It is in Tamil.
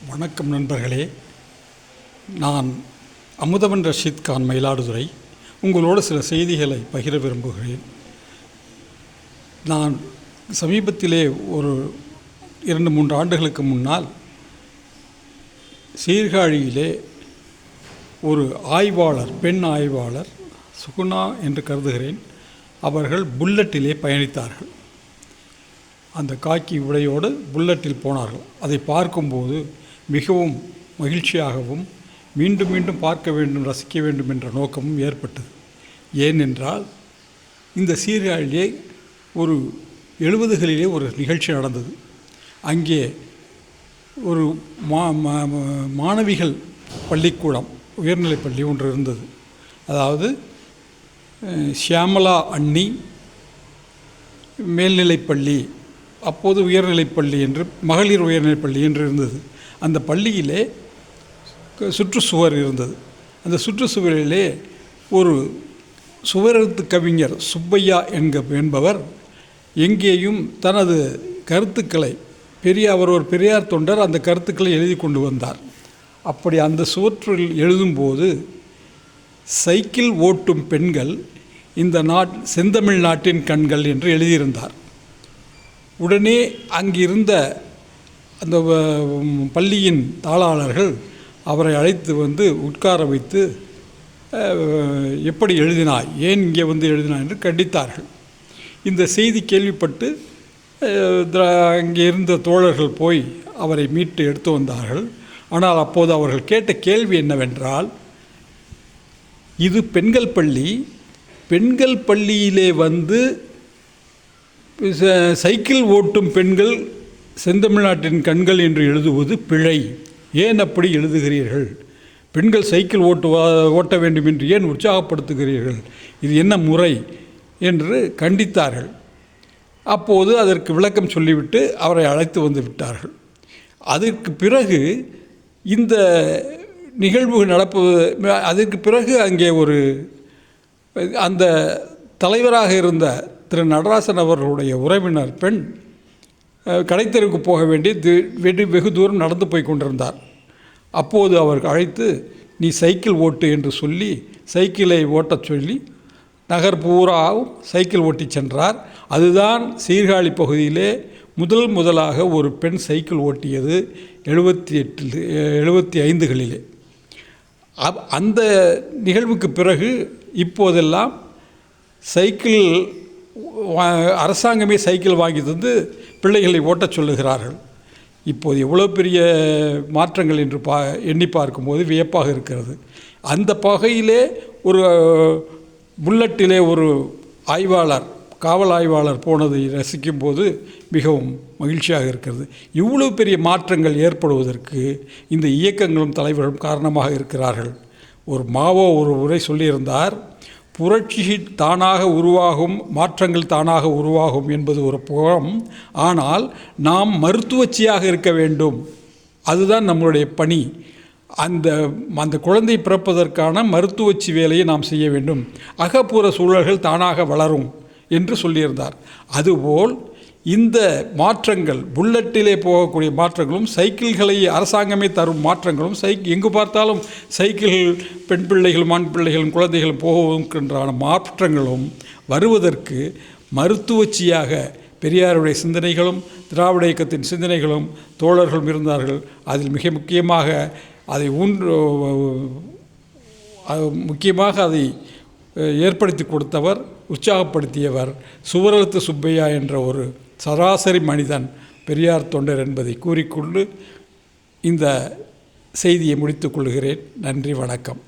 வணக்கம் நண்பர்களே. நான் அமுதவன் ரஷீத் கான், மயிலாடுதுறை. உங்களோடு சில செய்திகளை பகிர விரும்புகிறேன். நான் சமீபத்திலே ஒரு 2-3 ஆண்டுகளுக்கு முன்னால் சீர்காழியிலே ஒரு ஆய்வாளர், பெண் ஆய்வாளர் சுகுணா என்று கருதுகிறேன், அவர்கள் புல்லட்டிலே பயணித்தார்கள். அந்த காக்கி உடையோடு புல்லட்டில் போனார்கள். அதை பார்க்கும்போது மிகவும் மகிழ்ச்சியாகவும் மீண்டும் மீண்டும் பார்க்க வேண்டும், ரசிக்க வேண்டும் என்ற நோக்கமும் ஏற்பட்டது. ஏனென்றால் இந்த சீர்காழியிலே ஒரு 70களிலே ஒரு நிகழ்ச்சி நடந்தது. அங்கே ஒரு மாணவிகள் பள்ளிக்கூடம், உயர்நிலைப் பள்ளி ஒன்று இருந்தது. அதாவது ஷியாமலா அண்ணி மேல்நிலைப்பள்ளி, அப்போது உயர்நிலைப்பள்ளி என்று, மகளிர் உயர்நிலைப்பள்ளி என்று இருந்தது. அந்த பள்ளியிலே சுற்றுச்சுவர் இருந்தது. அந்த சுற்றுச்சுவரிலே ஒரு சுவரெழுத்து கவிஞர் சுப்பையா என்பவர் எங்கேயும் தனது கருத்துக்களை, அவர் ஒரு பெரியார் தொண்டர், அந்த கருத்துக்களை எழுதி கொண்டு வந்தார். அப்படி அந்த சுவற்றில் எழுதும்போது, சைக்கிள் ஓட்டும் பெண்கள் இந்த செந்தமிழ் நாட்டின் கண்கள் என்று எழுதியிருந்தார். உடனே அங்கிருந்த அந்த பள்ளியின் தாளாளர்கள் அவரை அழைத்து வந்து உட்கார வைத்து, எப்படி எழுதினாய், ஏன் இங்கே வந்து எழுதினாய் என்று கண்டித்தார்கள். இந்த செய்தி கேள்விப்பட்டு அங்கே இருந்த தோழர்கள் போய் அவரை மீட்டு எடுத்து வந்தார்கள். ஆனால் அப்போது அவர்கள் கேட்ட கேள்வி என்னவென்றால், இது பெண்கள் பள்ளி, பெண்கள் பள்ளியிலே வந்து சைக்கிள் ஓட்டும் பெண்கள் செந்தமிழ்நாட்டின் கண்கள் என்று எழுதுவது பிழை, ஏன் அப்படி எழுதுகிறீர்கள்? பெண்கள் சைக்கிள் ஓட்ட வேண்டும் என்று ஏன் உற்சாகப்படுத்துகிறீர்கள்? இது என்ன முறை என்று கண்டித்தார்கள். அப்போது அதற்கு விளக்கம் சொல்லிவிட்டு அவரை அழைத்து வந்து விட்டார்கள். அதற்கு பிறகு இந்த நிகழ்வு அதற்கு பிறகு அங்கே அந்த தலைவராக இருந்த திரு நடராசன் அவர்களுடைய உறவினர் பெண் கடைத்தெருவுக்கு போக வேண்டி வெகு தூரம் நடந்து போய் கொண்டிருந்தார். அப்போது அவர் அழைத்து, நீ சைக்கிள் ஓட்டு என்று சொல்லி சைக்கிளை ஓட்டச் சொல்லி நகர் பூராவும் சைக்கிள் ஓட்டி சென்றார். அதுதான் சீர்காழி பகுதியிலே முதலாக ஒரு பெண் சைக்கிள் ஓட்டியது 75களிலே. அந்த நிகழ்வுக்கு பிறகு இப்போதெல்லாம் சைக்கிள் அரசாங்கமே சைக்கிள் வாங்கி தந்து பிள்ளைகளை ஓட்டச் சொல்லுகிறார்கள். இப்போது எவ்வளோ பெரிய மாற்றங்கள் என்று எண்ணி பார்க்கும்போது வியப்பாக இருக்கிறது. அந்த வகையிலே ஒரு புல்லட்டிலே ஒரு ஆய்வாளர், காவல் ஆய்வாளர் போனதை ரசிக்கும்போது மிகவும் மகிழ்ச்சியாக இருக்கிறது. இவ்வளவு பெரிய மாற்றங்கள் ஏற்படுவதற்கு இந்த இயக்கங்களும் தலைவர்களும் காரணமாக இருக்கிறார்கள். ஒரு உரை சொல்லியிருந்தார், புரட்சி தானாக உருவாகும், மாற்றங்கள் தானாக உருவாகும் என்பது ஒரு புறம். ஆனால் நாம் மருத்துவச்சியாக இருக்க வேண்டும், அதுதான் நம்மளுடைய பணி. அந்த குழந்தை பிறப்பதற்கான மருத்துவச்சி வேலையை நாம் செய்ய வேண்டும். அகப்புற சூழல்கள் தானாக வளரும் என்று சொல்லியிருந்தார். அதுபோல் இந்த மாற்றங்கள், புல்லட்டிலே போகக்கூடிய மாற்றங்களும், சைக்கிள்களை அரசாங்கமே தரும் மாற்றங்களும், எங்கு பார்த்தாலும் சைக்கிள் பெண் பிள்ளைகளும் ஆண் பிள்ளைகளும் குழந்தைகளும் போகின்றான மாற்றங்களும் வருவதற்கு மருத்துவச்சியாக பெரியாருடைய சிந்தனைகளும் திராவிட இயக்கத்தின் சிந்தனைகளும் தோழர்களும் இருந்தார்கள். அதில் மிக முக்கியமாக அதை ஏற்படுத்தி கொடுத்தவர், உற்சாகப்படுத்தியவர் சுவரெழுத்து சுப்பையா என்ற ஒரு சராசரி மனிதன், பெரியார் தொண்டர் என்பதை கூறிக்கொண்டு இந்த செய்தியை முடித்துக் கொள்கிறேன். நன்றி, வணக்கம்.